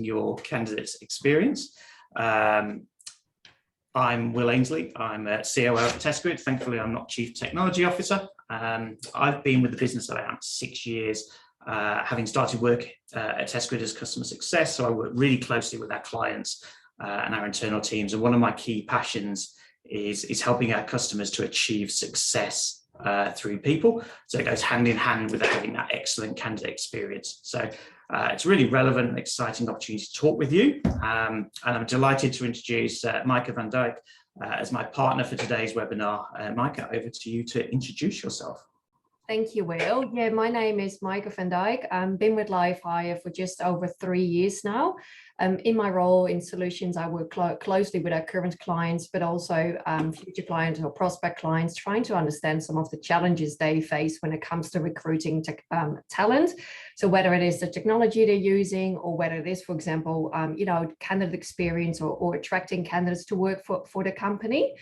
your candidate's experience. I'm Will Ainsley. I'm a COO at Testgrid. Thankfully, I'm not Chief Technology Officer. I've been with the business around 6 years, having started work at Testgrid as customer success. So I work really closely with our clients and our internal teams. And one of my key passions is helping our customers to achieve success through people. So it goes hand in hand with having that excellent candidate experience. So it's a really relevant and exciting opportunity to talk with you. And I'm delighted to introduce Maaike van Dijk as my partner for today's webinar. Maaike, over to you to introduce yourself. Thank you, Will. Yeah, my name is Maaike van Dijk. I've been with LiveHire for just over 3 years now. In my role in solutions, I work closely with our current clients, but also future clients or prospect clients, trying to understand some of the challenges they face when it comes to recruiting talent. So whether it is the technology they're using, or whether it is, for example, candidate experience or attracting candidates to work for the company.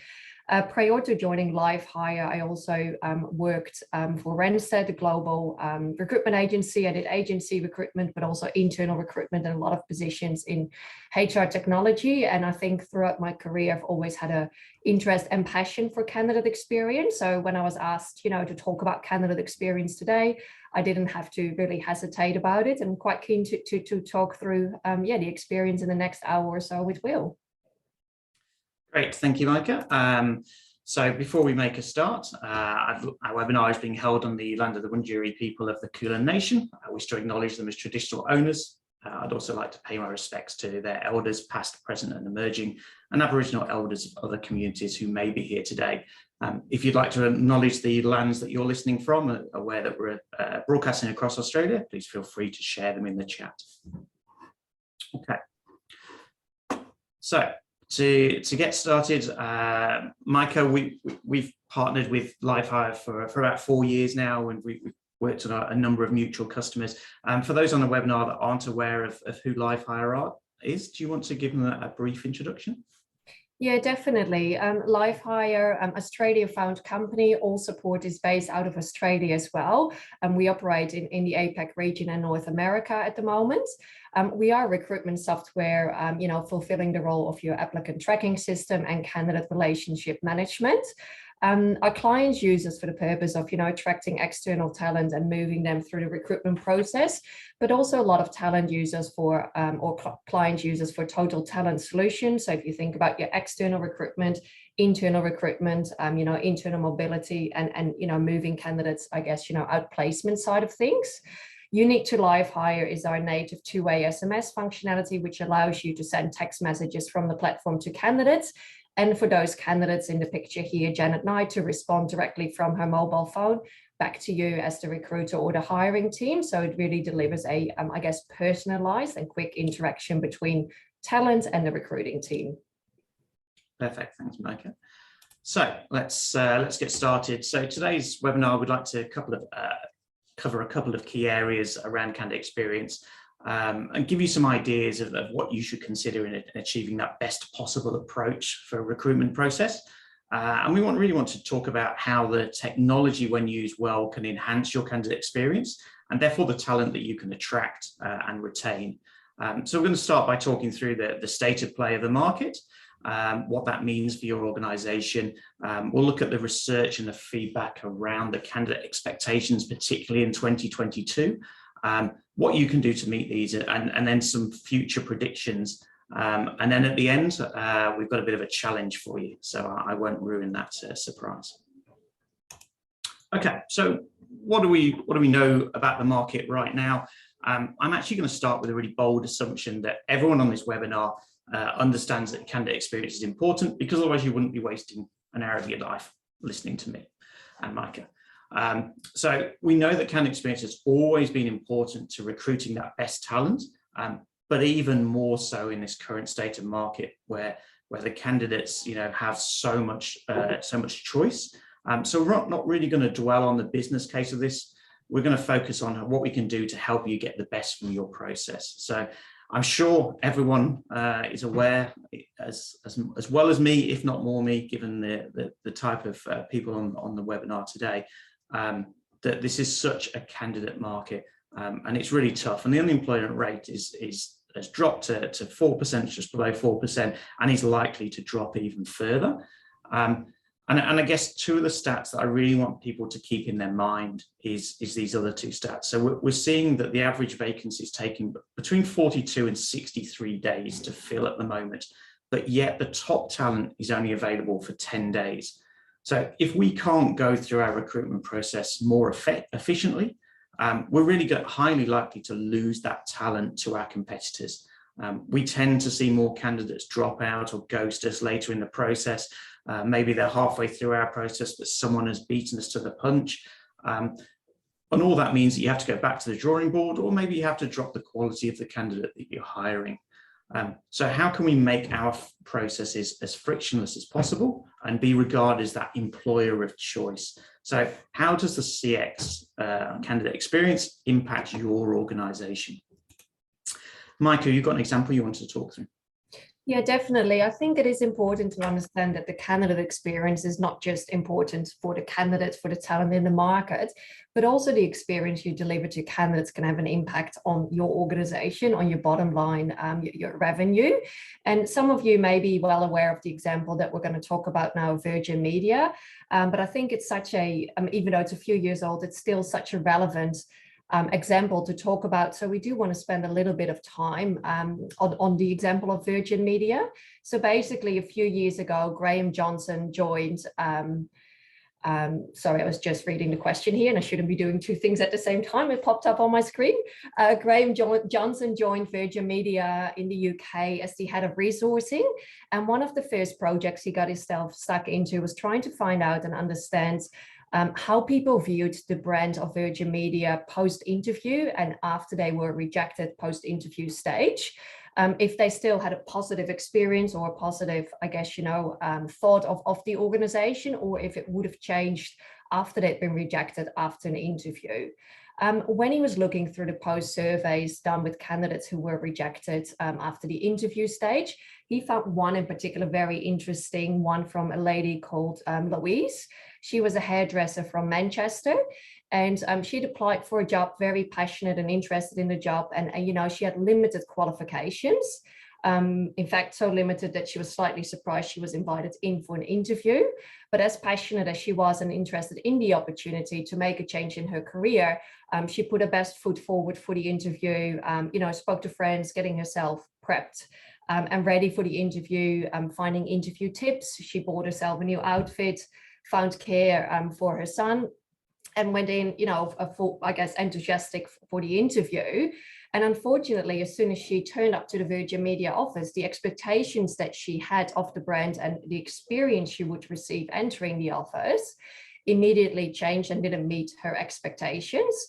Prior to joining LiveHire, I also worked for Randstad, the global recruitment agency. I did agency recruitment, but also internal recruitment and a lot of positions in HR technology. And I think throughout my career, I've always had an interest and passion for candidate experience. So when I was asked, to talk about candidate experience today, I didn't have to really hesitate about it. And I'm quite keen to talk through, the experience in the next hour or so with Will. Great, thank you, Maaike. So before we make a start, our webinar is being held on the land of the Wurundjeri people of the Kulin Nation. I wish to acknowledge them as traditional owners. I'd also like to pay my respects to their elders, past, present and emerging, and Aboriginal elders of other communities who may be here today. If you'd like to acknowledge the lands that you're listening from, aware that we're broadcasting across Australia, please feel free to share them in the chat. Okay. So, to get started, Maaike, we've partnered with LiveHire for about 4 years now, and we've worked on a number of mutual customers. For those on the webinar that aren't aware of who LiveHire is, do you want to give them a brief introduction? Yeah, definitely. LiveHire, Australia-founded company. All support is based out of Australia as well. We operate in the APAC region and North America at the moment. We are recruitment software, fulfilling the role of your applicant tracking system and candidate relationship management. Our clients use us for the purpose of, attracting external talent and moving them through the recruitment process, but also a lot of talent users for, client users for total talent solutions. So if you think about your external recruitment, internal recruitment, internal mobility and moving candidates, I guess, outplacement side of things. Unique to LiveHire is our native two-way SMS functionality, which allows you to send text messages from the platform to candidates. And for those candidates in the picture here, Janet Knight, to respond directly from her mobile phone back to you as the recruiter or the hiring team. So it really delivers a, personalized and quick interaction between talent and the recruiting team. Perfect, thanks, Maaike. So let's get started. So today's webinar, we'd like to cover a couple of key areas around candidate experience. And give you some ideas of what you should consider in achieving that best possible approach for a recruitment process. And we really want to talk about how the technology, when used well, can enhance your candidate experience and therefore the talent that you can attract and retain. So we're going to start by talking through the state of play of the market, what that means for your organization. We'll look at the research and the feedback around the candidate expectations, particularly in 2022. What you can do to meet these, and then some future predictions. And then at the end, we've got a bit of a challenge for you, so I won't ruin that surprise. Okay, so what do we know about the market right now? I'm actually going to start with a really bold assumption that everyone on this webinar understands that candidate experience is important, because otherwise you wouldn't be wasting an hour of your life listening to me and Maaike. So we know that candidate experience has always been important to recruiting that best talent, but even more so in this current state of market where the candidates, have so much choice. So we're not really going to dwell on the business case of this. We're going to focus on what we can do to help you get the best from your process. So I'm sure everyone is aware, as well as me, if not more me, given the type of people on the webinar today, that this is such a candidate market, and it's really tough. And the unemployment rate is has dropped to 4%, just below 4%, and is likely to drop even further. And I guess two of the stats that I really want people to keep in their mind is these other two stats. So we're seeing that the average vacancy is taking between 42 and 63 days to fill at the moment, but yet the top talent is only available for 10 days. So if we can't go through our recruitment process more efficiently, we're really highly likely to lose that talent to our competitors. We tend to see more candidates drop out or ghost us later in the process. Maybe they're halfway through our process, but someone has beaten us to the punch. And all that means that you have to go back to the drawing board, or maybe you have to drop the quality of the candidate that you're hiring. So how can we make our processes as frictionless as possible and be regarded as that employer of choice? So how does the CX candidate experience impact your organization? Maaike, you've got an example you wanted to talk through? Yeah, definitely. I think it is important to understand that the candidate experience is not just important for the candidates, for the talent in the market, but also the experience you deliver to candidates can have an impact on your organization, on your bottom line, your revenue. And some of you may be well aware of the example that we're going to talk about now, Virgin Media. But I think it's such a, even though it's a few years old, it's still such a relevant example to talk about. So we do want to spend a little bit of time on the example of Virgin Media. So basically a few years ago, Graham Johnson joined, sorry, I was just reading the question here and I shouldn't be doing two things at the same time. It popped up on my screen. Graham Johnson joined Virgin Media in the UK as the head of resourcing. And one of the first projects he got himself stuck into was trying to find out and understand how people viewed the brand of Virgin Media post-interview and after they were rejected post-interview stage. If they still had a positive experience or a positive, I guess, thought of the organization, or if it would have changed after they'd been rejected after an interview. When he was looking through the post surveys done with candidates who were rejected after the interview stage, he found one in particular very interesting, one from a lady called Louise. She was a hairdresser from Manchester, and she'd applied for a job, very passionate and interested in the job, and she had limited qualifications. In fact, so limited that she was slightly surprised she was invited in for an interview. But as passionate as she was and interested in the opportunity to make a change in her career, she put her best foot forward for the interview, spoke to friends, getting herself prepped and ready for the interview, finding interview tips. She bought herself a new outfit, found care for her son, and went in, full, I guess, enthusiastic for the interview. And unfortunately, as soon as she turned up to the Virgin Media office, the expectations that she had of the brand and the experience she would receive entering the office immediately changed and didn't meet her expectations.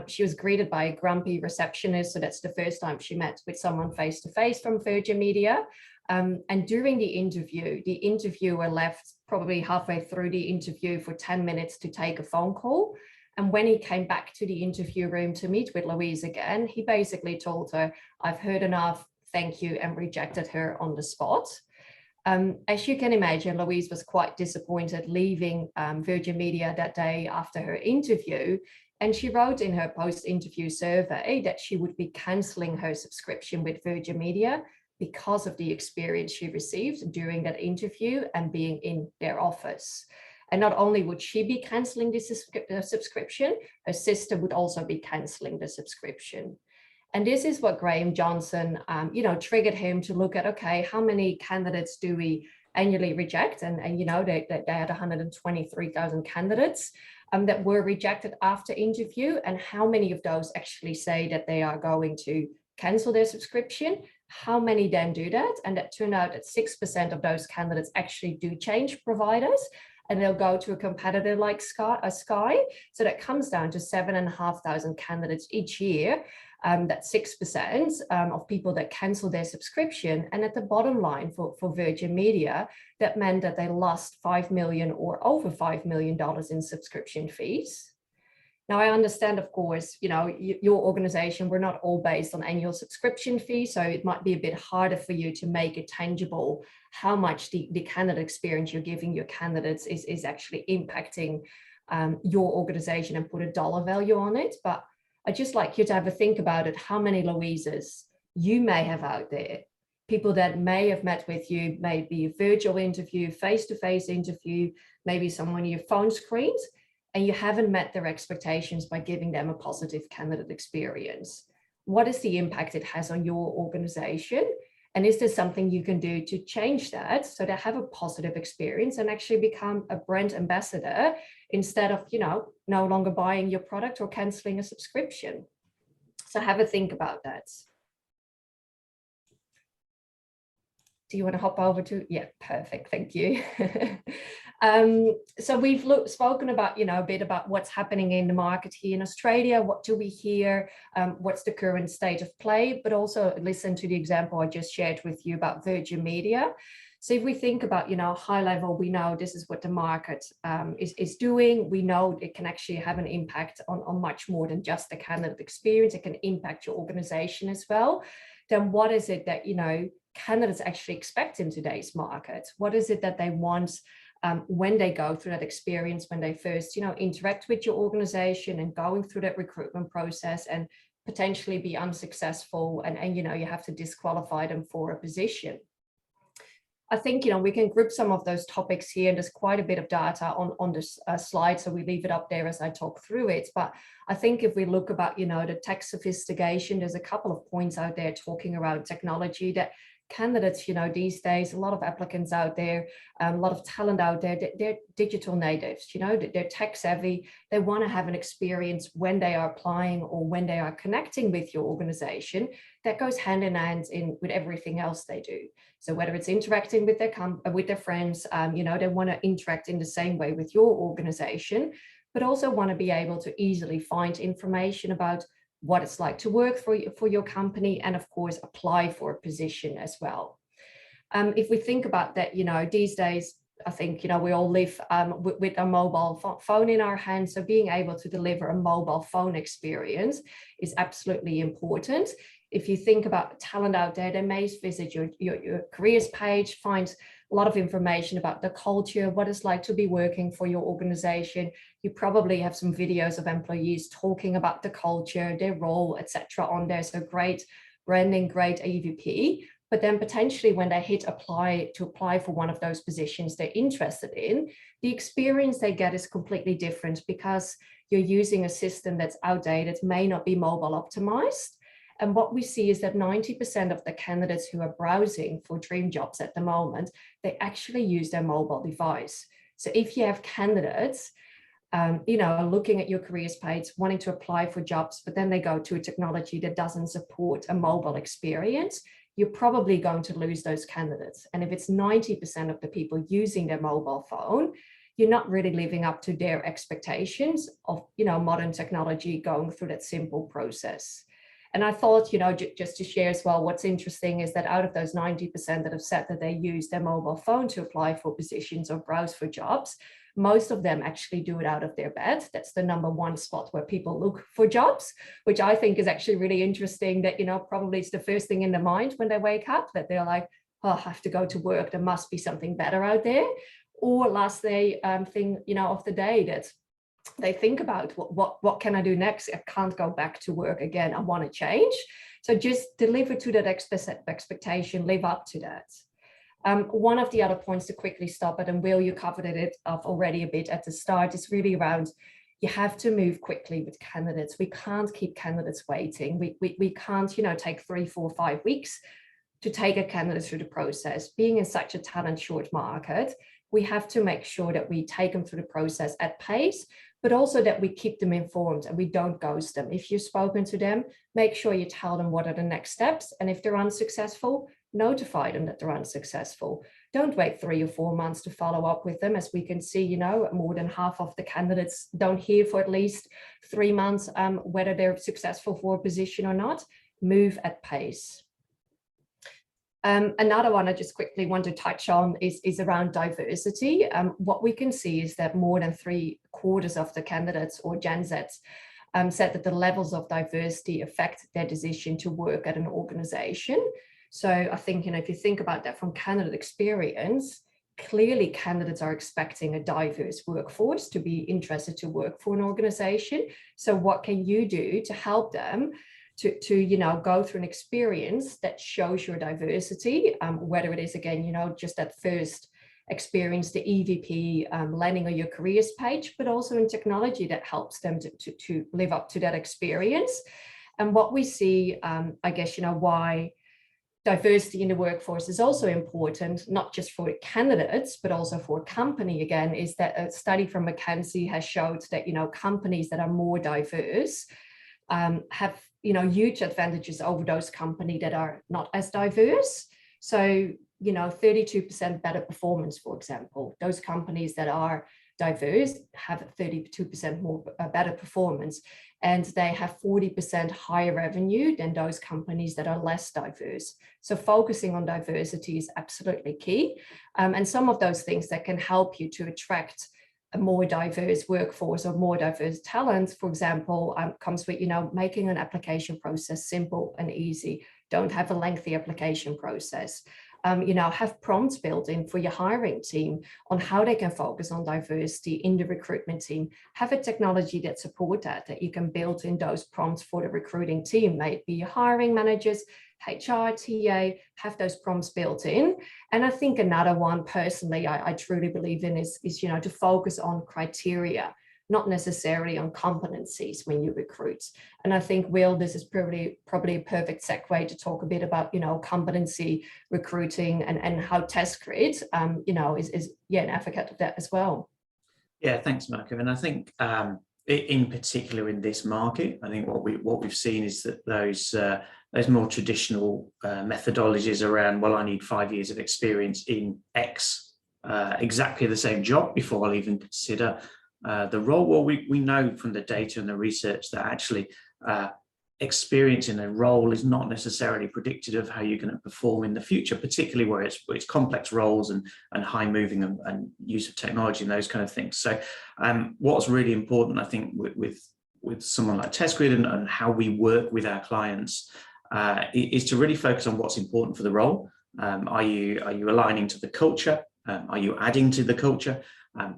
She was greeted by a grumpy receptionist. So that's the first time she met with someone face-to-face from Virgin Media. And during the interviewer left probably halfway through the interview for 10 minutes to take a phone call. And when he came back to the interview room to meet with Louise again, he basically told her, "I've heard enough, thank you," and rejected her on the spot. As you can imagine, Louise was quite disappointed leaving Virgin Media that day after her interview. And she wrote in her post-interview survey that she would be cancelling her subscription with Virgin Media because of the experience she received during that interview and being in their office. And not only would she be cancelling the subscription, her sister would also be cancelling the subscription. And this is what Graham Johnson, triggered him to look at, okay, how many candidates do we annually reject? And they had 123,000 candidates that were rejected after interview. And how many of those actually say that they are going to cancel their subscription? How many then do that? And that turned out that 6% of those candidates actually do change providers, and they'll go to a competitor like Sky. So that comes down to 7,500 candidates each year. That's 6% of people that cancel their subscription. And at the bottom line for Virgin Media, that meant that they lost $5 million or over $5 million in subscription fees. Now, I understand, of course, your organization, we're not all based on annual subscription fees, so it might be a bit harder for you to make it tangible how much the candidate experience you're giving your candidates is actually impacting your organization and put a dollar value on it. But I'd just like you to have a think about it. How many Louises you may have out there. People that may have met with you, maybe a virtual interview, face-to-face interview, maybe someone on your phone screens, and you haven't met their expectations by giving them a positive candidate experience. What is the impact it has on your organization? And is there something you can do to change that so they have a positive experience and actually become a brand ambassador instead of, no longer buying your product or canceling a subscription? So have a think about that. Do you want to hop over to? Yeah, perfect. Thank you. So we've spoken about, a bit about what's happening in the market here in Australia. What do we hear? What's the current state of play? But also listen to the example I just shared with you about Virgin Media. So if we think about, high level, we know this is what the market is doing. We know it can actually have an impact on much more than just the candidate experience. It can impact your organization as well. Then what is it that, candidates actually expect in today's market? What is it that they want when they go through that experience, when they first, interact with your organization and going through that recruitment process and potentially be unsuccessful and you have to disqualify them for a position? I think, we can group some of those topics here, and there's quite a bit of data on this slide, so we leave it up there as I talk through it. But I think if we look about, the tech sophistication, there's a couple of points out there talking around technology that candidates, these days, a lot of applicants out there, a lot of talent out there, they're digital natives, they're tech savvy. They want to have an experience when they are applying or when they are connecting with your organization that goes hand in hand with everything else they do. So whether it's interacting with their friends, they want to interact in the same way with your organization, but also want to be able to easily find information about what it's like to work for your company, and of course apply for a position as well. If we think about that, these days, I think, we all live with a mobile phone in our hands. So being able to deliver a mobile phone experience is absolutely important. If you think about talent out there, they may visit your careers page, find a lot of information about the culture, what it's like to be working for your organization. You probably have some videos of employees talking about the culture, their role, etc. on there. So great branding, great AVP. But then potentially when they hit apply for one of those positions they're interested in, the experience they get is completely different because you're using a system that's outdated, may not be mobile optimized. And what we see is that 90% of the candidates who are browsing for dream jobs at the moment, they actually use their mobile device. So if you have candidates, looking at your careers page, wanting to apply for jobs, but then they go to a technology that doesn't support a mobile experience, you're probably going to lose those candidates. And if it's 90% of the people using their mobile phone, you're not really living up to their expectations of, modern technology going through that simple process. And I thought, just to share as well, what's interesting is that out of those 90% that have said that they use their mobile phone to apply for positions or browse for jobs, most of them actually do it out of their bed. That's the number one spot where people look for jobs, which I think is actually really interesting that, probably it's the first thing in their mind when they wake up, that they're like, oh, I have to go to work. There must be something better out there. Or last day thing, of the day that they think about what can I do next? I can't go back to work again. I want to change. So just deliver to that expectation, live up to that. One of the other points to quickly stop it, and Will, you covered it already a bit at the start, is really around, you have to move quickly with candidates. We can't keep candidates waiting. We can't, take 3, 4, 5 weeks to take a candidate through the process. Being in such a talent short market, we have to make sure that we take them through the process at pace, but also that we keep them informed and we don't ghost them. If you've spoken to them, make sure you tell them what are the next steps. And if they're unsuccessful, notify them that they're unsuccessful. Don't wait 3 or 4 months to follow up with them. As we can see, more than half of the candidates don't hear for at least 3 months whether they're successful for a position or not. Move at pace. Another one I just quickly want to touch on is around diversity. What we can see is that more than 3/4 of the candidates or Gen Zs said that the levels of diversity affect their decision to work at an organization. So I think, if you think about that from candidate experience, clearly candidates are expecting a diverse workforce to be interested to work for an organization. So what can you do to help them to you know, go through an experience that shows your diversity, whether it is, again, you know, just that first experience, the EVP landing on your careers page, but also in technology that helps them to live up to that experience. And what we see, I guess, you know, why diversity in the workforce is also important, not just for candidates, but also for a company, again, is that a study from McKinsey has showed that, you know, companies that are more diverse have, you know, huge advantages over those companies that are not as diverse. So, you know, 32% better performance, for example. Those companies that are diverse have 32% more better performance, and they have 40% higher revenue than those companies that are less diverse. So focusing on diversity is absolutely key. And some of those things that can help you to attract a more diverse workforce or more diverse talent, for example, comes with, you know, making an application process simple and easy. Don't have a lengthy application process. You know, have prompts built in for your hiring team on how they can focus on diversity in the recruitment team. Have a technology that support that you can build in those prompts for the recruiting team, maybe your hiring managers, HR, TA, have those prompts built in. And I think another one personally I truly believe in is, you know, to focus on criteria, not necessarily on competencies when you recruit. And I think, Will, this is probably a perfect segue to talk a bit about, you know, competency recruiting and how Testgrid, you know, is an advocate of that as well. Yeah, thanks, Maaike. And I think in particular in this market, I think what we've seen is that those more traditional methodologies around, well, I need 5 years of experience in X, exactly the same job before I'll even consider the role. Well, we know from the data and the research that actually experience in a role is not necessarily predictive of how you're going to perform in the future, particularly where it's complex roles and high moving and use of technology and those kind of things. So what's really important, I think, with someone like Testgrid and how we work with our clients is to really focus on what's important for the role. Are you aligning to the culture? Are you adding to the culture?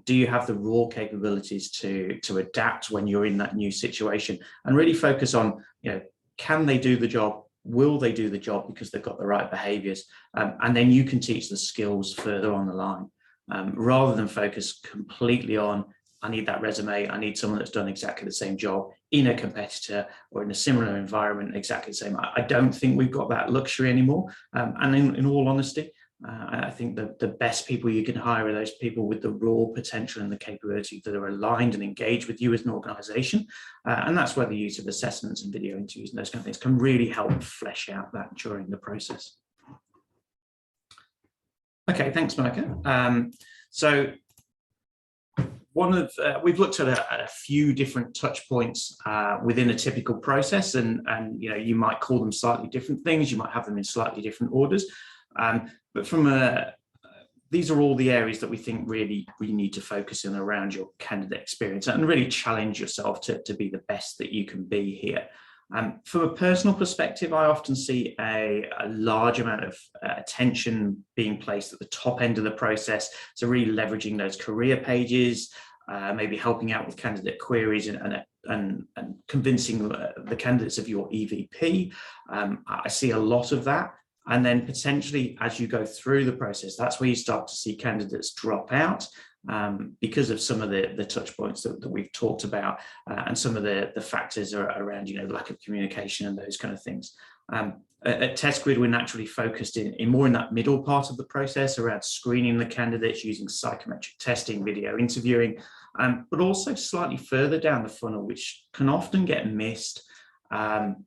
Do you have the raw capabilities to adapt when you're in that new situation, and really focus on, you know, can they do the job? Will they do the job because they've got the right behaviors? And then you can teach the skills further on the line, rather than focus completely on, I need that resume, I need someone that's done exactly the same job in a competitor or in a similar environment, exactly the same. I don't think we've got that luxury anymore. And in all honesty, I think the best people you can hire are those people with the raw potential and the capability that are aligned and engaged with you as an organization. And that's where the use of assessments and video interviews and those kind of things can really help flesh out that during the process. Okay, thanks, Maaike. So we've looked at a few different touch points within a typical process, and you know, you might call them slightly different things, you might have them in slightly different orders. But these are all the areas that we think really need to focus in around your candidate experience and really challenge yourself to be the best that you can be here. From a personal perspective, I often see a large amount of attention being placed at the top end of the process. So really leveraging those career pages, maybe helping out with candidate queries and convincing the candidates of your EVP. I see a lot of that. And then potentially as you go through the process, that's where you start to see candidates drop out because of some of the touch points that we've talked about and some of the factors around, you know, lack of communication and those kind of things. At Testgrid, we're naturally focused in more in that middle part of the process around screening the candidates using psychometric testing, video interviewing, but also slightly further down the funnel, which can often get missed,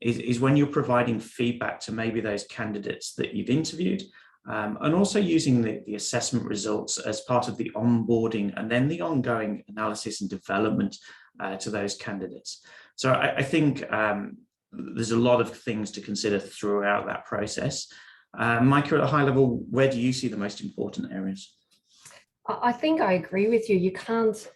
is when you're providing feedback to maybe those candidates that you've interviewed, and also using the assessment results as part of the onboarding and then the ongoing analysis and development to those candidates. So I think there's a lot of things to consider throughout that process. Maaike, at a high level, where do you see the most important areas? I think I agree with you. You can't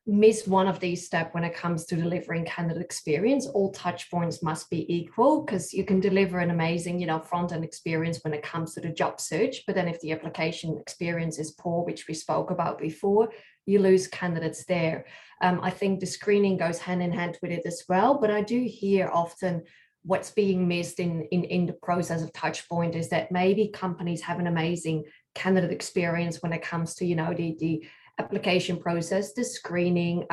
miss one of these steps when it comes to delivering candidate experience. All touch points must be equal, because you can deliver an amazing, you know, front-end experience when it comes to the job search, but then if the application experience is poor, which we spoke about before, you lose candidates there. I think the screening goes hand in hand with it as well, but I do hear often what's being missed in the process of Touchpoint is that maybe companies have an amazing candidate experience when it comes to, the application process, the screening,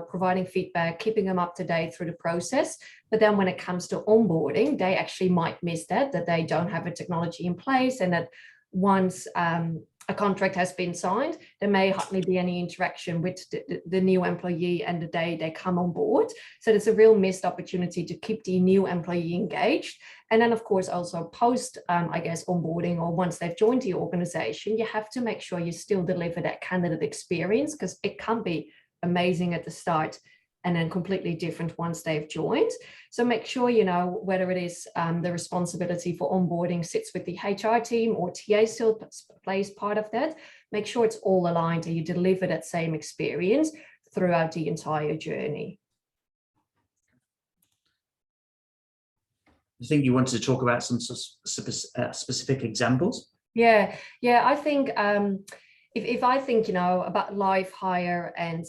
providing feedback, keeping them up to date through the process. But then when it comes to onboarding, they actually might miss that they don't have a technology in place, and that once a contract has been signed, there may hardly be any interaction with the new employee and the day they come on board. So there's a real missed opportunity to keep the new employee engaged. And then, of course, also post, onboarding, or once they've joined the organization, you have to make sure you still deliver that candidate experience, because it can be amazing at the start and then completely different once they've joined. So make sure, whether it is the responsibility for onboarding sits with the HR team or TA still plays part of that. Make sure it's all aligned and you deliver that same experience throughout the entire journey. I think you wanted to talk about some specific examples. Yeah, I think if I think, about LiveHire and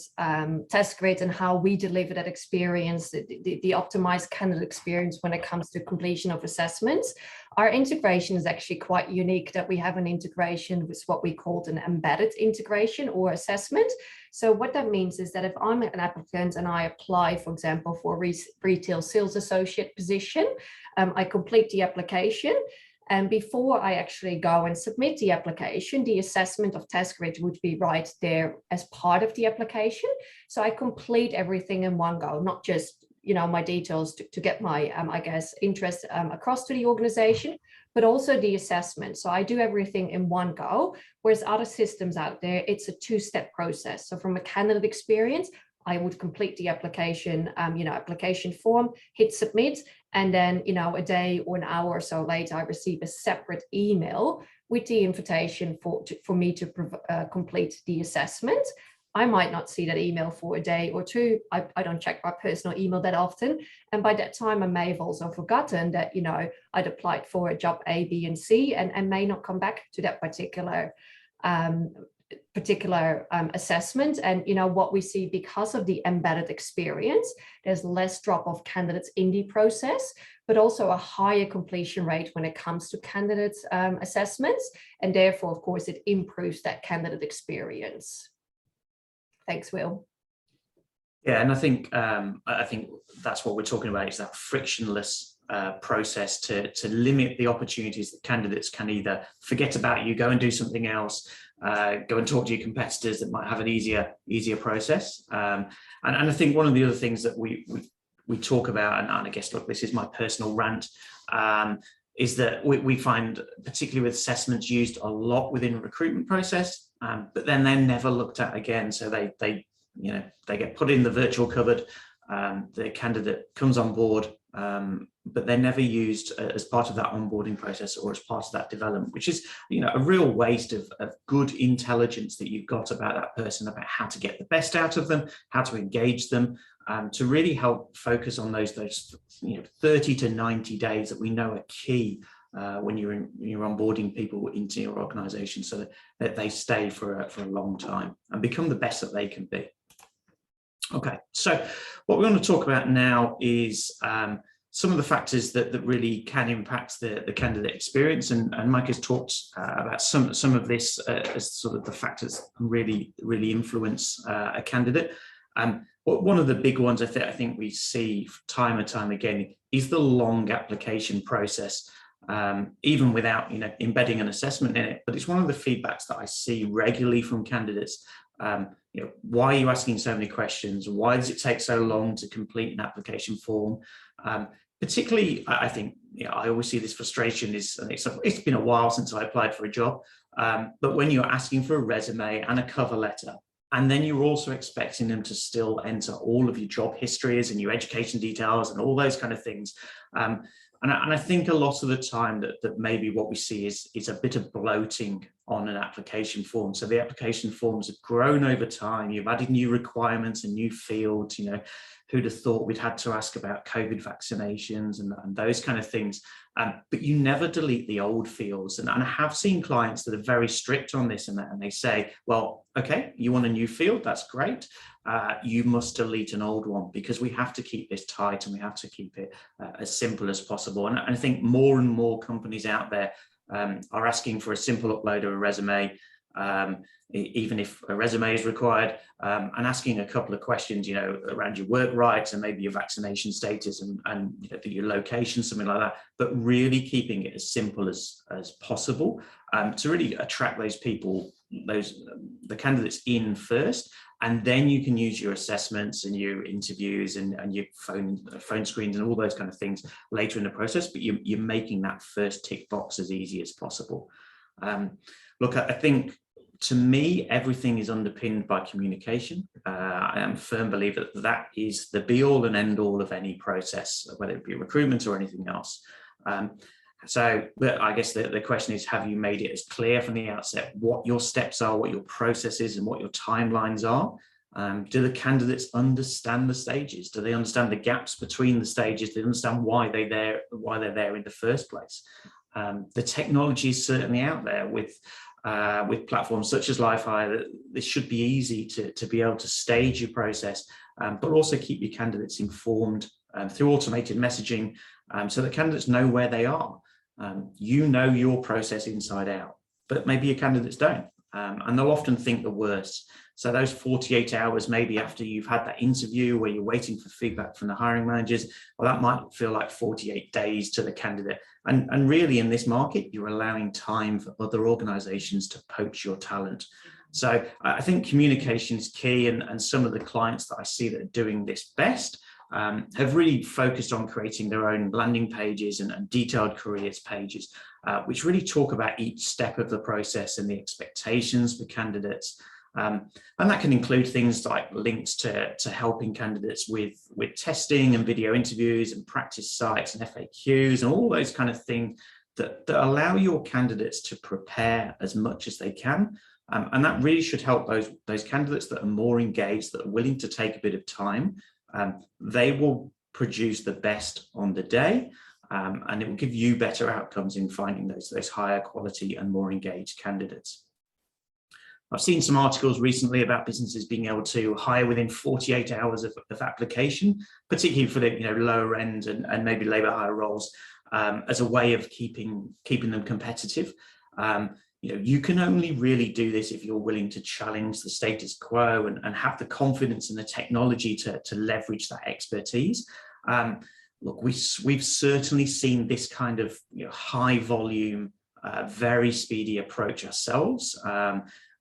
Testgrid and how we deliver that experience, the optimized candidate experience when it comes to completion of assessments, our integration is actually quite unique, that we have an integration with what we called an embedded integration or assessment. So what that means is that if I'm an applicant and I apply, for example, for a retail sales associate position, I complete the application. And before I actually go and submit the application, the assessment of Testgrid would be right there as part of the application. So I complete everything in one go, not just, my details to get my, interest across to the organization, but also the assessment. So I do everything in one go, whereas other systems out there, it's a two-step process. So from a candidate experience, I would complete the application, application form, hit submit, and then, a day or an hour or so later, I receive a separate email with the invitation for me to complete the assessment. I might not see that email for a day or two. I don't check my personal email that often. And by that time, I may have also forgotten that, I'd applied for a job A, B, and C, and may not come back to that particular assessment. And what we see, because of the embedded experience, there's less drop of candidates in the process, but also a higher completion rate when it comes to candidates assessments, and therefore, of course, it improves that candidate experience. Thanks, Will. Yeah, and I think that's what we're talking about, is that frictionless process to limit the opportunities that candidates can either forget about you, go and do something else, go and talk to your competitors that might have an easier process. And I think one of the other things that we talk about, and I guess, look, this is my personal rant, is that we find, particularly with assessments, used a lot within the recruitment process, but then they're never looked at again. So they get put in the virtual cupboard, the candidate comes on board, but they're never used as part of that onboarding process or as part of that development, which is, a real waste of good intelligence that you've got about that person, about how to get the best out of them, how to engage them, to really help focus on those 30 to 90 days that we know are key when you're onboarding people into your organization, so that they stay for a long time and become the best that they can be. Okay, so what we want to talk about now is some of the factors that really can impact the candidate experience, and Maaike has talked about some of this as sort of the factors that really influence a candidate. One of the big ones I think we see time and time again is the long application process, even without embedding an assessment in it. But it's one of the feedbacks that I see regularly from candidates. Why are you asking so many questions? Why does it take so long to complete an application form? Particularly, I think, I always see this frustration is, and it's been a while since I applied for a job, but when you're asking for a resume and a cover letter, and then you're also expecting them to still enter all of your job histories and your education details and all those kind of things. And I think a lot of the time that maybe what we see is a bit of bloating on an application form. So the application forms have grown over time. You've added new requirements and new fields. Who'd have thought we'd had to ask about COVID vaccinations and those kind of things. But you never delete the old fields. And I have seen clients that are very strict on this, and they say, well, okay, you want a new field, that's great. you must delete an old one, because we have to keep this tight and we have to keep it as simple as possible. And I think more and more companies out there are asking for a simple upload of a resume, even if a resume is required, and asking a couple of questions, around your work rights and maybe your vaccination status and your location, something like that, but really keeping it as simple as possible, to really attract those people, the candidates in first, and then you can use your assessments and your interviews and your phone screens and all those kind of things later in the process, but you're making that first tick box as easy as possible. Look, I think, to me, everything is underpinned by communication. I am a firm believer that is the be all and end all of any process, whether it be recruitment or anything else. So I guess the question is, have you made it as clear from the outset what your steps are, what your process is, and what your timelines are? Do the candidates understand the stages? Do they understand the gaps between the stages? Do they understand why they're there in the first place? The technology is certainly out there with platforms such as LiveHire. That this should be easy to be able to stage your process, but also keep your candidates informed through automated messaging, so that candidates know where they are. You know your process inside out, but maybe your candidates don't, and they'll often think the worst. So those 48 hours, maybe after you've had that interview where you're waiting for feedback from the hiring managers, well, that might feel like 48 days to the candidate. And really, in this market, you're allowing time for other organizations to poach your talent. So I think communication is key, and some of the clients that I see that are doing this best have really focused on creating their own landing pages and detailed careers pages, which really talk about each step of the process and the expectations for candidates. And that can include things like links to helping candidates with testing and video interviews and practice sites and FAQs and all those kind of things that allow your candidates to prepare as much as they can. And that really should help those candidates that are more engaged, that are willing to take a bit of time. They will produce the best on the day, and it will give you better outcomes in finding those higher quality and more engaged candidates. I've seen some articles recently about businesses being able to hire within 48 hours of application, particularly for the lower end and maybe labour hire roles, as a way of keeping them competitive. You can only really do this if you're willing to challenge the status quo and have the confidence in the technology to leverage that expertise. Look, we've certainly seen this kind of high volume, very speedy approach ourselves.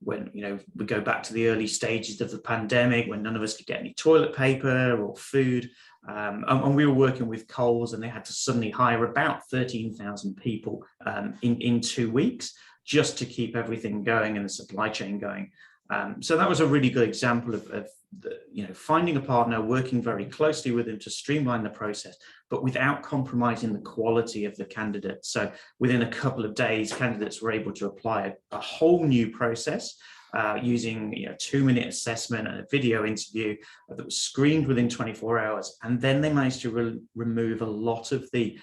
When we go back to the early stages of the pandemic, when none of us could get any toilet paper or food, and we were working with Coles, and they had to suddenly hire about 13,000 people in 2 weeks just to keep everything going and the supply chain going. So that was a really good example of finding a partner, working very closely with them to streamline the process, but without compromising the quality of the candidate. So within a couple of days, candidates were able to apply a whole new process using 2-minute assessment and a video interview that was screened within 24 hours. And then they managed to remove a lot of the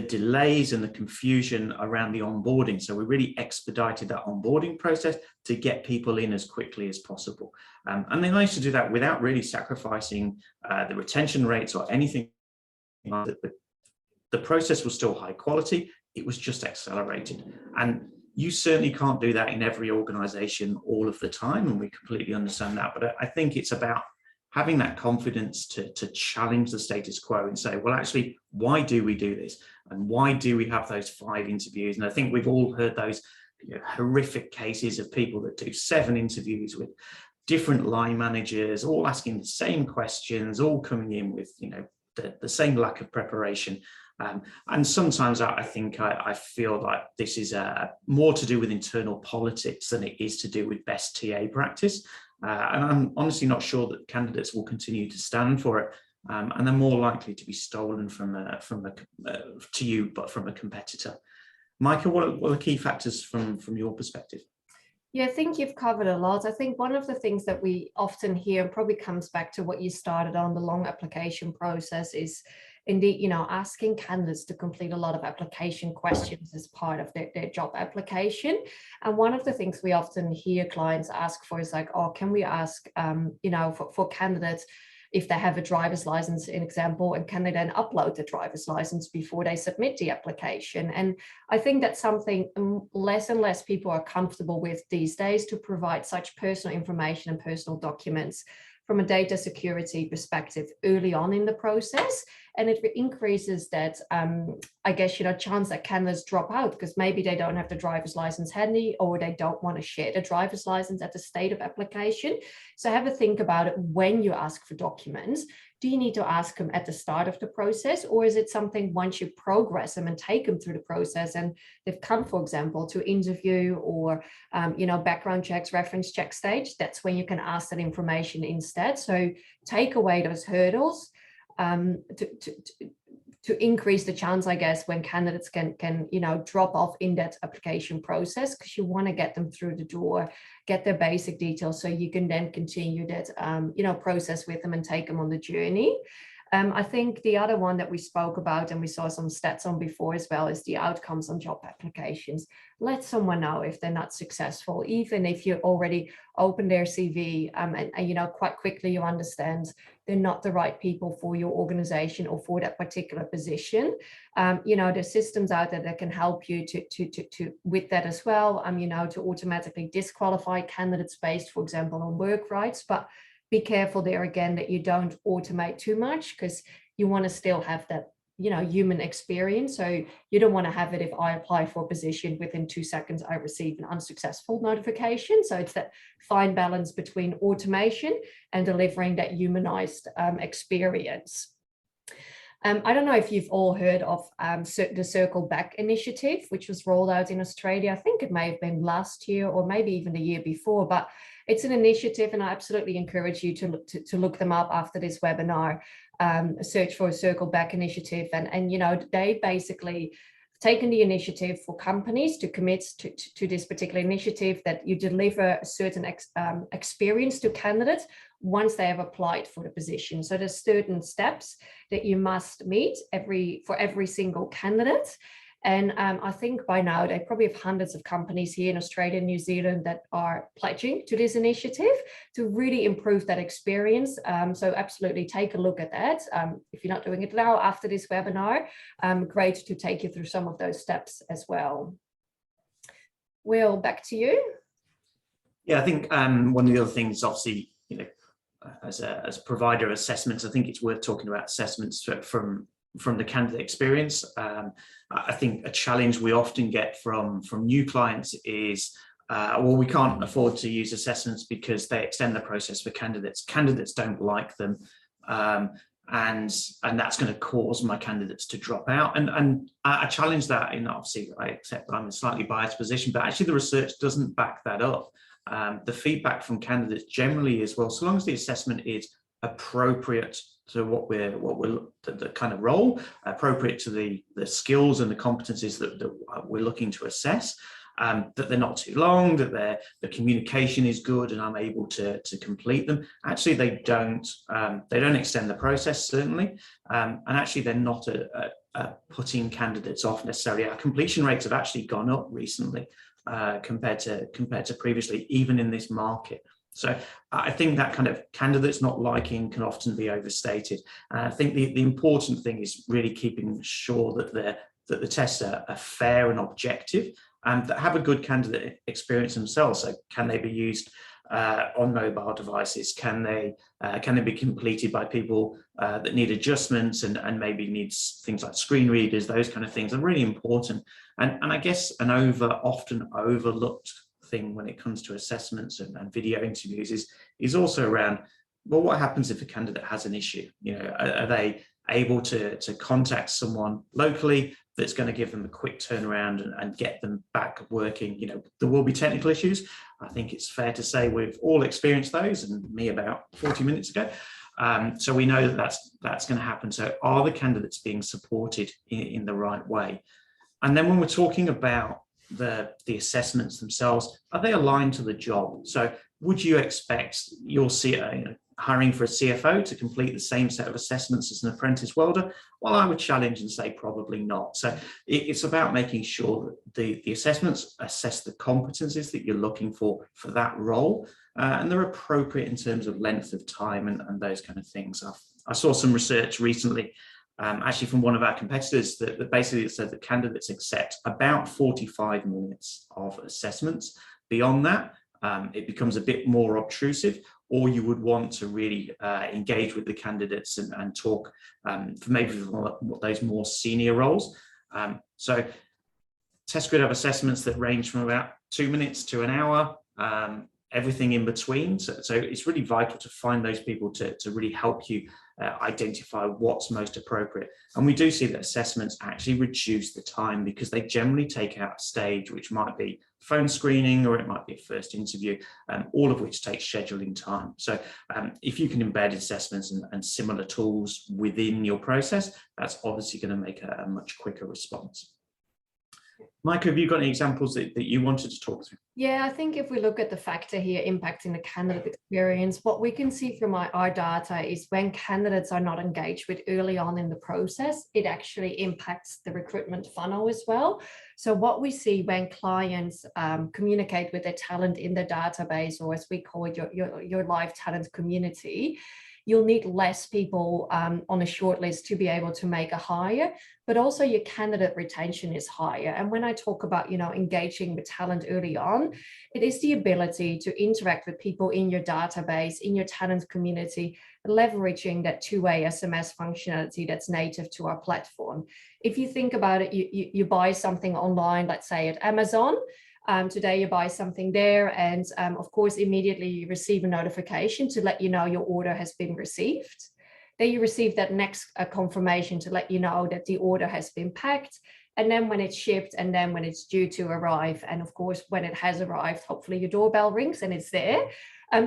delays and the confusion around the onboarding. So we really expedited that onboarding process to get people in as quickly as possible. And they managed to do that without really sacrificing the retention rates or anything. The process was still high quality. It was just accelerated. And you certainly can't do that in every organization all of the time, and we completely understand that. But I think it's about having that confidence to challenge the status quo and say, well, actually, why do we do this? And why do we have those 5 interviews? And I think we've all heard those horrific cases of people that do 7 interviews with different line managers, all asking the same questions, all coming in with the same lack of preparation. And sometimes I think I feel like this is more to do with internal politics than it is to do with best TA practice. And I'm honestly not sure that candidates will continue to stand for it, and they're more likely to be stolen to you, but from a competitor. Maaike, what are the key factors from your perspective? Yeah, I think you've covered a lot. I think one of the things that we often hear, and probably comes back to what you started on, the long application process, is indeed, you know, asking candidates to complete a lot of application questions as part of their job application. And one of the things we often hear clients ask for is like, oh, can we ask, you know, for candidates, if they have a driver's license, in example, and can they then upload the driver's license before they submit the application? And I think that's something less and less people are comfortable with these days, to provide such personal information and personal documents from a data security perspective early on in the process. And it increases that, I guess, you know, chance that candidates drop out because maybe they don't have the driver's license handy, or they don't want to share the driver's license at the state of application. So have a think about it when you ask for documents. Do you need to ask them at the start of the process, or is it something once you progress them and take them through the process and they've come, for example, to interview or, you know, background checks, reference check stage, that's when you can ask that information instead. So take away those hurdles to increase the chance, I guess, when candidates can you know, drop off in that application process, because you want to get them through the door, get their basic details, so you can then continue that you know, process with them and take them on the journey. I think the other one that we spoke about and we saw some stats on before as well is the outcomes on job applications. Let someone know if they're not successful, even if you already open their CV and you know, quite quickly you understand they're not the right people for your organization or for that particular position. You know, there's systems out there that can help you to with that as well. You know, to automatically disqualify candidates based, for example, on work rights, but be careful there again that you don't automate too much, because you want to still have that, you know, human experience. So you don't want to have it if I apply for a position, within 2 seconds I receive an unsuccessful notification. So it's that fine balance between automation and delivering that humanized experience. I don't know if you've all heard of the Circle Back initiative, which was rolled out in Australia. I think it may have been last year or maybe even the year before, but it's an initiative, and I absolutely encourage you to look them up after this webinar. Search for a Circle Back initiative, and you know, they basically taken the initiative for companies to commit to this particular initiative, that you deliver a certain experience to candidates once they have applied for the position. So there's certain steps that you must meet for every single candidate. And I think by now they probably have hundreds of companies here in Australia and New Zealand that are pledging to this initiative to really improve that experience. So absolutely take a look at that. If you're not doing it now after this webinar, great to take you through some of those steps as well. Will, back to you. Yeah, I think one of the other things, obviously, you know, as a provider of assessments, I think it's worth talking about assessments from the candidate experience. I think a challenge we often get from new clients is, well, we can't afford to use assessments because they extend the process for candidates. Candidates don't like them, and that's going to cause my candidates to drop out. And I challenge that, and obviously I accept that I'm in a slightly biased position, but actually the research doesn't back that up. The feedback from candidates generally is, well, so long as the assessment is appropriate to what we're the kind of role, appropriate to the skills and the competencies that we're looking to assess, that they're not too long, that the communication is good and I'm able to complete them. Actually, they don't extend the process, certainly, and actually they're not putting candidates off necessarily. Our completion rates have actually gone up recently compared to previously, even in this market. So I think that kind of candidates not liking can often be overstated. And I think the important thing is really keeping sure that the tests are fair and objective, and that have a good candidate experience themselves. So can they be used on mobile devices? Can they be completed by people that need adjustments and maybe needs things like screen readers? Those kind of things are really important. And I guess an often overlooked thing when it comes to assessments and video interviews is also around, well, what happens if a candidate has an issue? You know, are they able to contact someone locally that's going to give them a quick turnaround and get them back working? You know, there will be technical issues. I think it's fair to say we've all experienced those, and me about 40 minutes ago. So we know that's going to happen. So are the candidates being supported in the right way? And then when we're talking about the assessments themselves, are they aligned to the job? So would you expect, you'll see hiring for a CFO to complete the same set of assessments as an apprentice welder? Well, I would challenge and say probably not. So it's about making sure that the assessments assess the competencies that you're looking for that role, and they're appropriate in terms of length of time and those kind of things. I saw some research recently, actually from one of our competitors, that basically said that candidates accept about 45 minutes of assessments. Beyond that, it becomes a bit more obtrusive, or you would want to really engage with the candidates and talk for maybe those more senior roles. So Testgrid have assessments that range from about 2 minutes to an hour, everything in between. So it's really vital to find those people to really help you identify what's most appropriate. And we do see that assessments actually reduce the time, because they generally take out a stage which might be phone screening, or it might be a first interview, all of which takes scheduling time. So if you can embed assessments and similar tools within your process, that's obviously going to make a much quicker response. Maaike, have you got any examples that you wanted to talk through? Yeah, I think if we look at the factor here impacting the candidate experience, what we can see from our data is when candidates are not engaged with early on in the process, it actually impacts the recruitment funnel as well. So what we see when clients communicate with their talent in the database, or as we call it, your live talent community, you'll need less people on a shortlist to be able to make a hire, but also your candidate retention is higher. And when I talk about, engaging with talent early on, it is the ability to interact with people in your database, in your talent community, leveraging that two-way SMS functionality that's native to our platform. If you think about it, you buy something online, let's say at Amazon. Today you buy something there, and of course immediately you receive a notification to let you know your order has been received. Then you receive that next confirmation to let you know that the order has been packed, and then when it's shipped, and then when it's due to arrive, and of course when it has arrived, hopefully your doorbell rings and it's there.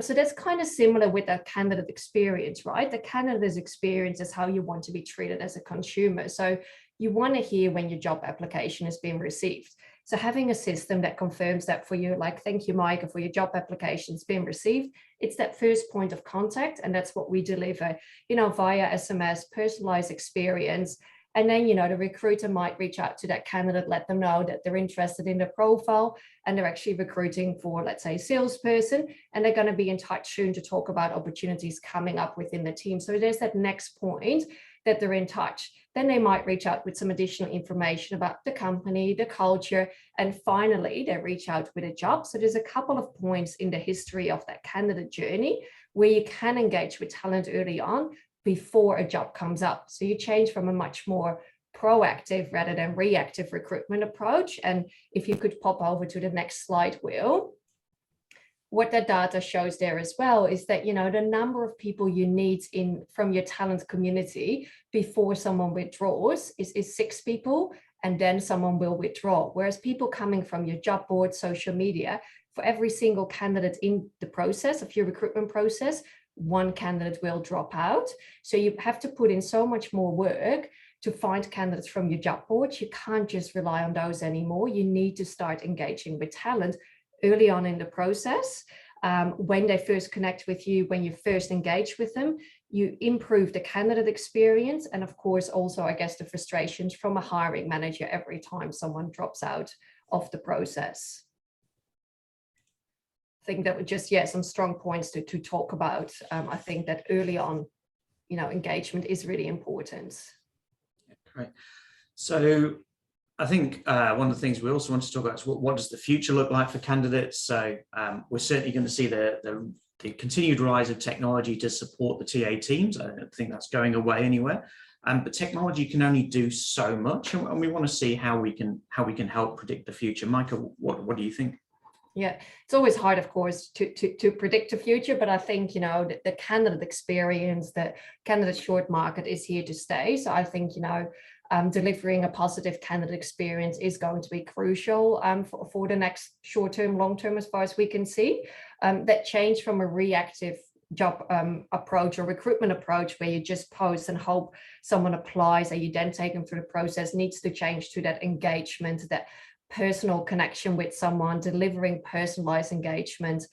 So that's kind of similar with the candidate experience, right? The candidate's experience is how you want to be treated as a consumer. So you want to hear when your job application has been received. So having a system that confirms that for you, like, thank you, Maaike, for your job application's been received. It's that first point of contact, and that's what we deliver, via SMS, personalized experience. And then, the recruiter might reach out to that candidate, let them know that they're interested in the profile, and they're actually recruiting for, let's say, a salesperson, and they're going to be in touch soon to talk about opportunities coming up within the team. So there's that next point that they're in touch. Then they might reach out with some additional information about the company, the culture, and finally they reach out with a job. So there's a couple of points in the history of that candidate journey where you can engage with talent early on before a job comes up. So you change from a much more proactive rather than reactive recruitment approach. And if you could pop over to the next slide, Will. What the data shows there as well is that, the number of people you need from your talent community before someone withdraws is 6 people, and then someone will withdraw. Whereas people coming from your job board, social media, for every single candidate in the process of your recruitment process, 1 candidate will drop out. So you have to put in so much more work to find candidates from your job board. You can't just rely on those anymore. You need to start engaging with talent early on in the process. When they first connect with you, when you first engage with them, you improve the candidate experience. And of course, also, I guess, the frustrations from a hiring manager every time someone drops out of the process. I think that would just, some strong points to talk about. I think that early on, engagement is really important. Great. So I think one of the things we also want to talk about is what does the future look like for candidates? So we're certainly going to see the continued rise of technology to support the TA teams. I don't think that's going away anywhere. But technology can only do so much, and we want to see how we can help predict the future. Maaike, what do you think? Yeah, it's always hard, of course, to predict the future, but I think, the candidate experience, the candidate short market is here to stay. So I think, delivering a positive candidate experience is going to be crucial for the next short term, long term, as far as we can see. That change from a reactive job approach or recruitment approach where you just post and hope someone applies and you then take them through the process needs to change to that engagement, that personal connection with someone, delivering personalized engagement,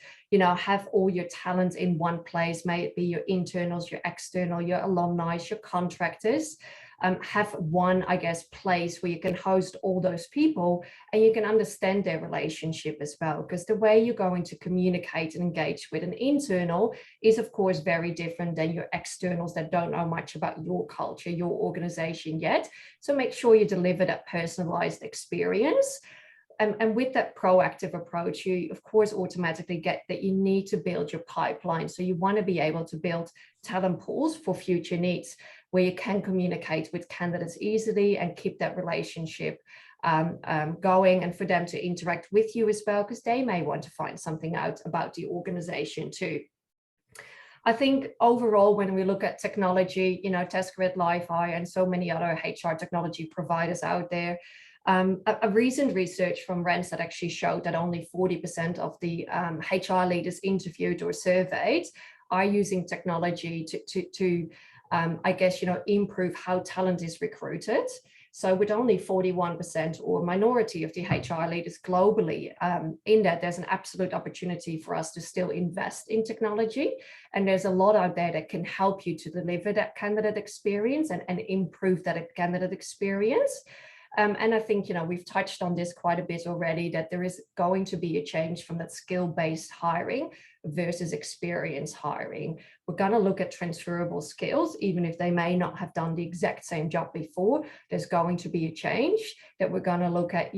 have all your talent in one place, may it be your internals, your external, your alumni, your contractors. Have one, I guess, place where you can host all those people and you can understand their relationship as well. Because the way you're going to communicate and engage with an internal is, of course, very different than your externals that don't know much about your culture, your organization yet. So make sure you deliver that personalized experience. And with that proactive approach, you, of course, automatically get that you need to build your pipeline. So you want to be able to build talent pools for future needs, where you can communicate with candidates easily and keep that relationship going, and for them to interact with you as well, because they may want to find something out about the organization too. I think overall, when we look at technology, Testgrid, LiveHire, and so many other HR technology providers out there, a recent research from Randstad actually showed that only 40% of the HR leaders interviewed or surveyed are using technology to I guess, improve how talent is recruited. So with only 41% or minority of the HR leaders globally in that, there's an absolute opportunity for us to still invest in technology. And there's a lot out there that can help you to deliver that candidate experience and improve that candidate experience. And I think, we've touched on this quite a bit already, that there is going to be a change from that skill-based hiring versus experience hiring. We're going to look at transferable skills, even if they may not have done the exact same job before. There's going to be a change that we're going to look at,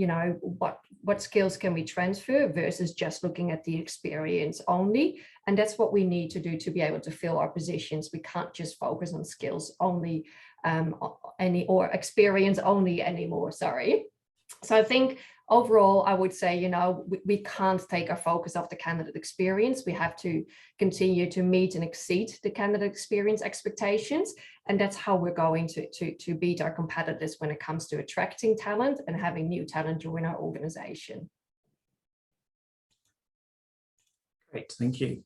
what skills can we transfer versus just looking at the experience only. And that's what we need to do to be able to fill our positions. We can't just focus on skills only or experience only anymore, sorry. So I think overall, I would say, we can't take our focus off the candidate experience. We have to continue to meet and exceed the candidate experience expectations. And that's how we're going to beat our competitors when it comes to attracting talent and having new talent join our organization. Great, thank you.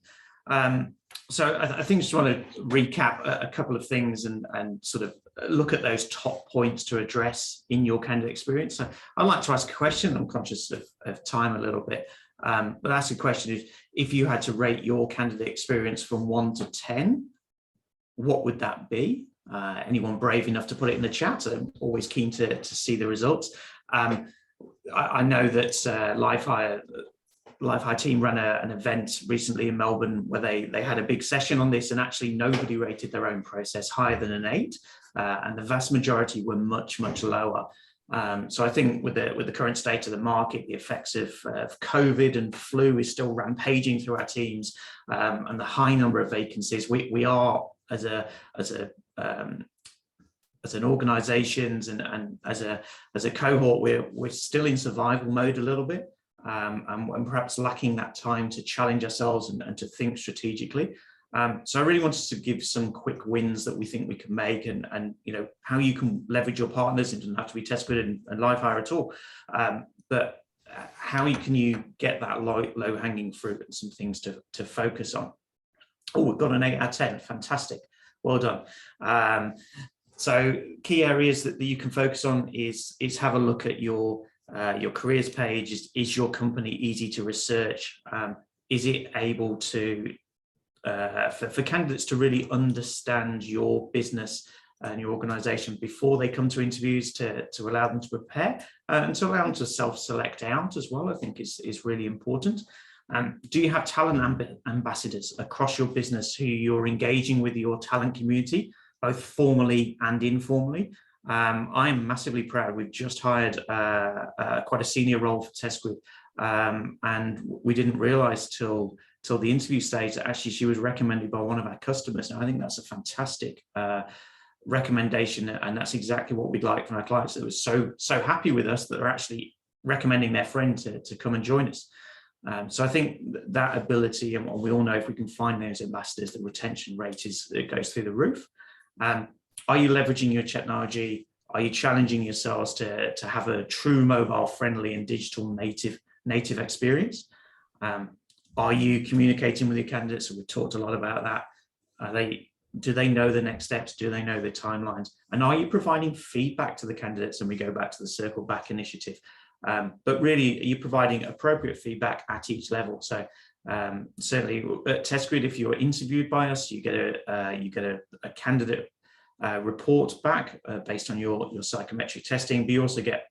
So I think I just want to recap a couple of things and sort of look at those top points to address in your candidate experience. So I'd like to ask a question. I'm conscious of time a little bit, but ask a question is, if you had to rate your candidate experience from 1 to 10, what would that be? Anyone brave enough to put it in the chat? I'm always keen to see the results. I know that LiveHire team ran an event recently in Melbourne where they had a big session on this, and actually nobody rated their own process higher than an 8, and the vast majority were much lower. So I think with the current state of the market, the effects of COVID and flu is still rampaging through our teams, and the high number of vacancies, we are as an organizations and as a cohort, we're still in survival mode a little bit. And perhaps lacking that time to challenge ourselves and to think strategically. So I really wanted to give some quick wins that we think we can make, and how you can leverage your partners. It doesn't have to be Testgrid and LiveHire at all, but how can you get that low hanging fruit and some things to focus on. Oh, we've got an 8 out of 10. Fantastic. Well done. So key areas that you can focus on is have a look at your careers page. Is your company easy to research? Is it able to, for candidates to really understand your business and your organization before they come to interviews, to allow them to prepare and to allow them to self-select out as well, I think is really important. Do you have talent ambassadors across your business who you're engaging with your talent community, both formally and informally? I'm massively proud. We've just hired quite a senior role for Testgrid, and we didn't realize till the interview stage that actually she was recommended by one of our customers. And I think that's a fantastic recommendation, and that's exactly what we'd like from our clients. That was so happy with us that they're actually recommending their friend to come and join us. So I think that ability, and we all know if we can find those ambassadors, the retention rate goes through the roof. Are you leveraging your technology? Are you challenging yourselves to have a true mobile friendly and digital native experience? Are you communicating with your candidates? So we've talked a lot about that. Do they know the next steps? Do they know the timelines? And are you providing feedback to the candidates? And we go back to the Circle Back initiative. But really, you're providing appropriate feedback at each level. So certainly at Testgrid, if you're interviewed by us, you get a candidate report back based on your psychometric testing, but you also get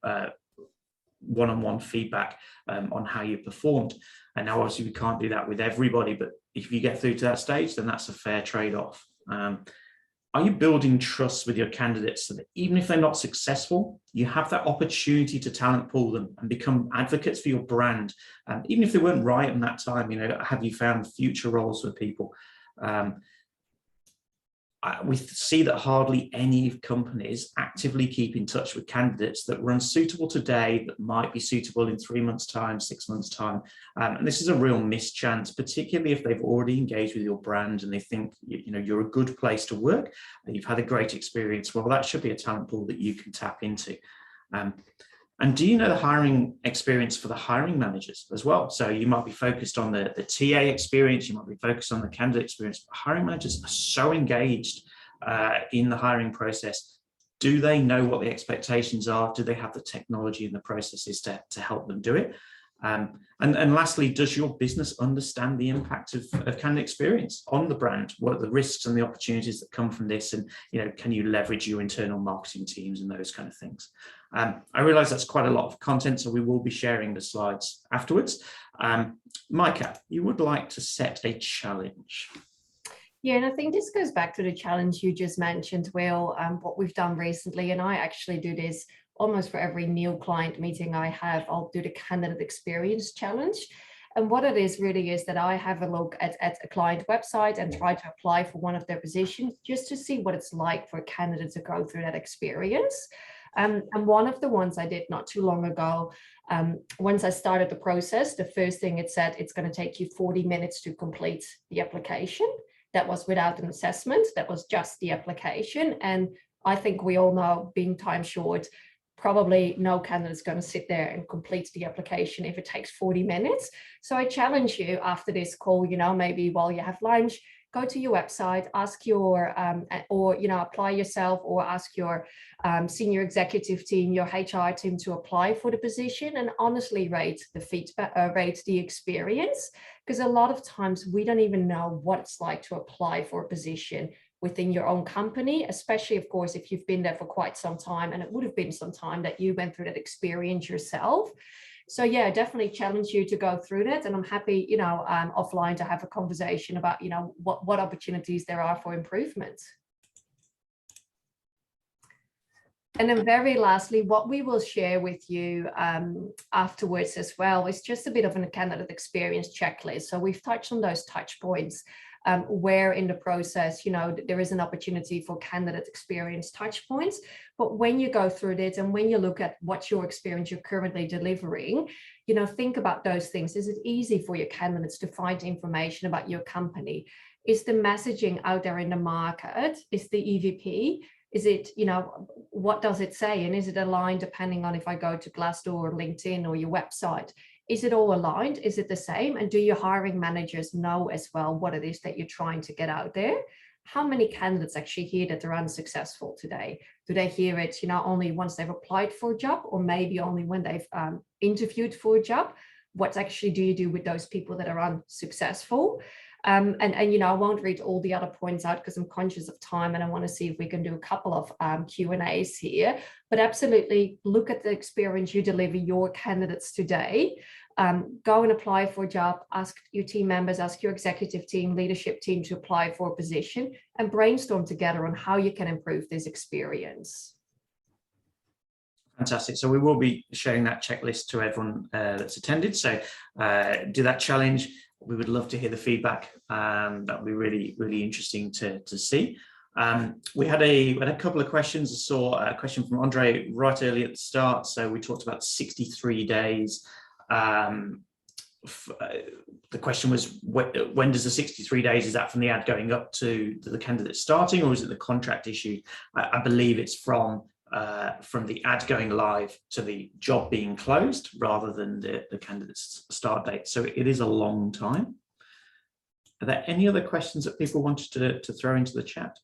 one-on-one feedback on how you performed. And now obviously we can't do that with everybody, but if you get through to that stage, then that's a fair trade-off. Are you building trust with your candidates so that even if they're not successful, you have that opportunity to talent pool them and become advocates for your brand? Even if they weren't right in that time, have you found future roles for people? We see that hardly any companies actively keep in touch with candidates that were unsuitable today that might be suitable in 3 months' time, 6 months' time. And this is a real mischance, particularly if they've already engaged with your brand and they think you're a good place to work and you've had a great experience. Well, that should be a talent pool that you can tap into. And do you know the hiring experience for the hiring managers as well? So you might be focused on the TA experience, you might be focused on the candidate experience, but hiring managers are so engaged in the hiring process. Do they know what the expectations are? Do they have the technology and the processes to help them do it? And lastly, does your business understand the impact of candidate experience on the brand? What are the risks and the opportunities that come from this? And can you leverage your internal marketing teams and those kind of things? I realize that's quite a lot of content, so we will be sharing the slides afterwards. Maaike, you would like to set a challenge. Yeah, and I think this goes back to the challenge you just mentioned, Will, what we've done recently, and I actually do this almost for every new client meeting I have. I'll do the candidate experience challenge. And what it is really is that I have a look at a client website and try to apply for one of their positions just to see what it's like for a candidate to go through that experience. And one of the ones I did not too long ago, once I started the process, the first thing it said, it's going to take you 40 minutes to complete the application. That was without an assessment. That was just the application. And I think we all know, being time short, probably no candidate's going to sit there and complete the application if it takes 40 minutes. So I challenge you after this call, maybe while you have lunch, go to your website, ask your, apply yourself, or ask your senior executive team, your HR team to apply for the position, and honestly rate the feedback, rate the experience. Because a lot of times we don't even know what it's like to apply for a position within your own company, especially, of course, if you've been there for quite some time, and it would have been some time that you went through that experience yourself. So yeah, definitely challenge you to go through that. And I'm happy, offline to have a conversation about, what opportunities there are for improvement. And then very lastly, what we will share with you afterwards as well is just a bit of a candidate experience checklist. So we've touched on those touch points where in the process, there is an opportunity for candidate experience touch points. But when you go through this and when you look at what's your experience you're currently delivering, think about those things. Is it easy for your candidates to find information about your company? Is the messaging out there in the market? Is the EVP? Is it, what does it say? And is it aligned depending on if I go to Glassdoor or LinkedIn or your website? Is it all aligned? Is it the same? And do your hiring managers know as well what it is that you're trying to get out there? How many candidates actually hear that they're unsuccessful today? Do they hear it, only once they've applied for a job, or maybe only when they've interviewed for a job? What actually do you do with those people that are unsuccessful? And I won't read all the other points out because I'm conscious of time, and I want to see if we can do a couple of Q&As here. But absolutely look at the experience you deliver your candidates today. Go and apply for a job, ask your team members, ask your executive team, leadership team to apply for a position, and brainstorm together on how you can improve this experience. Fantastic. So we will be sharing that checklist to everyone that's attended. So do that challenge. We would love to hear the feedback. That would be really, really interesting to see. We had a couple of questions. I saw a question from Andre right early at the start. So we talked about 63 days. The question was, when does the 63 days, is that from the ad going up to the candidate starting, or is it the contract issue? I believe it's from the ad going live to the job being closed rather than the candidate's start date. So it is a long time. Are there any other questions that people wanted to throw into the chat?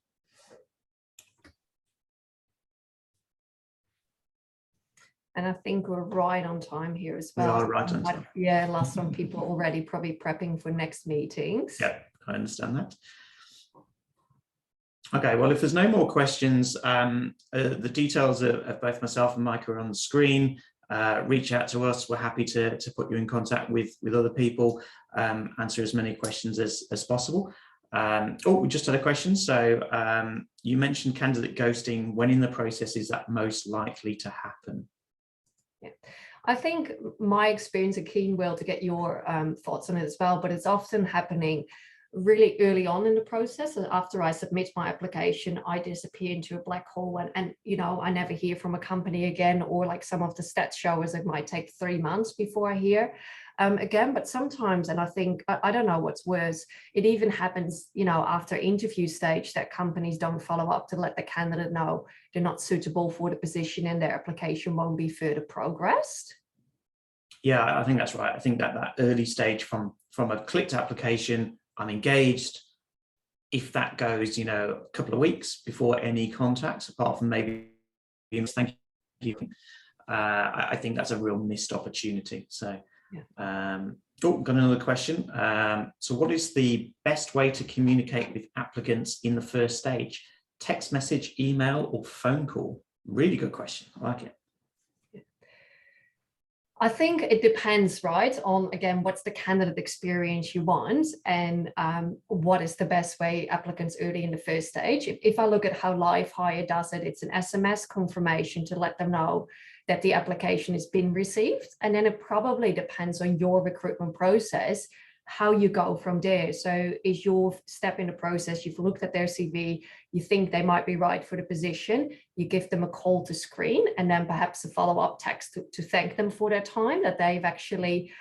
And I think we're right on time here as We well. are right on time. Yeah, last one, people already probably prepping for next meetings. Yeah, I understand that. Okay, well, if there's no more questions, the details of both myself and Maaike are on the screen. Reach out to us. We're happy to put you in contact with other people, answer as many questions as possible. Oh, we just had a question. So you mentioned candidate ghosting. When in the process is that most likely to happen? Yeah. I think my experience, a keen will to get your thoughts on it as well, but it's often happening really early on in the process. And after I submit my application, I disappear into a black hole and you know, I never hear from a company again, or like some of the stats show us it might take 3 months before I hear again. But sometimes, and I think, I don't know what's worse, it even happens, you know, after interview stage that companies don't follow up to let the candidate know they're not suitable for the position and their application won't be further progressed. Yeah, I think that's right. I think that early stage from a clicked application, I'm engaged, if that goes, you know, a couple of weeks before any contacts, apart from maybe thank you, I think that's a real missed opportunity. So yeah. Oh, got another question. So what is the best way to communicate with applicants in the first stage? Text message, email, or phone call? Really good question. I like it. I think it depends, right, on, again, what's the candidate experience you want, and what is the best way applicants early in the first stage. If I look at how LiveHire does it, it's an SMS confirmation to let them know that the application has been received. And then it probably depends on your recruitment process, how you go from there. So is your step in the process, you've looked at their CV, you think they might be right for the position, you give them a call to screen, and then perhaps a follow-up text to thank them for their time, that they've actually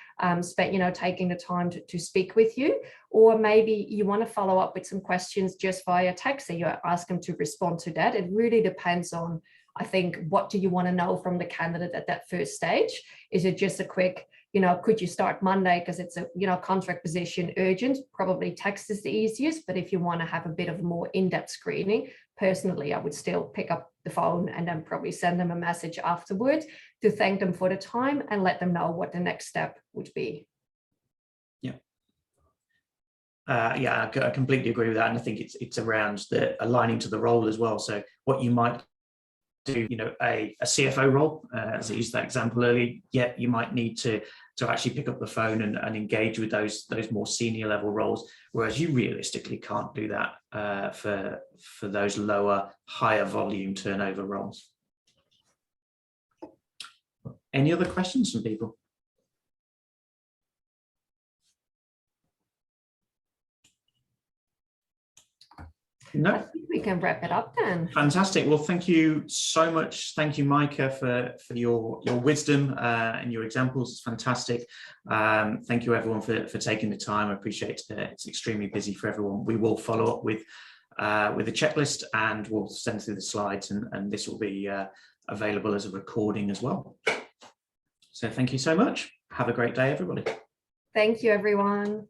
spent, you know, taking the time to speak with you. Or maybe you want to follow up with some questions just via text, and you ask them to respond to that. It really depends on, I think, what do you want to know from the candidate at that first stage? Is it just a quick, you know, could you start Monday because it's a, you know, contract position, urgent? Probably text is the easiest. But if you want to have a bit of a more in-depth screening, personally, I would still pick up the phone and then probably send them a message afterwards to thank them for the time and let them know what the next step would be. Yeah. Yeah, I completely agree with that. And I think it's around the aligning to the role as well. So what you might do, you know, a CFO role, as I used that example earlier, yet you might need to actually pick up the phone and engage with those more senior level roles, whereas you realistically can't do that for those lower, higher volume turnover roles. Any other questions from people? No. I think we can wrap it up then. Fantastic. Well, thank you so much. Thank you, Maaike, for your wisdom and your examples. It's fantastic. Thank you, everyone, for taking the time. I appreciate it. It's extremely busy for everyone. We will follow up with a checklist, and we'll send through the slides, and this will be available as a recording as well. So thank you so much. Have a great day, everybody. Thank you, everyone.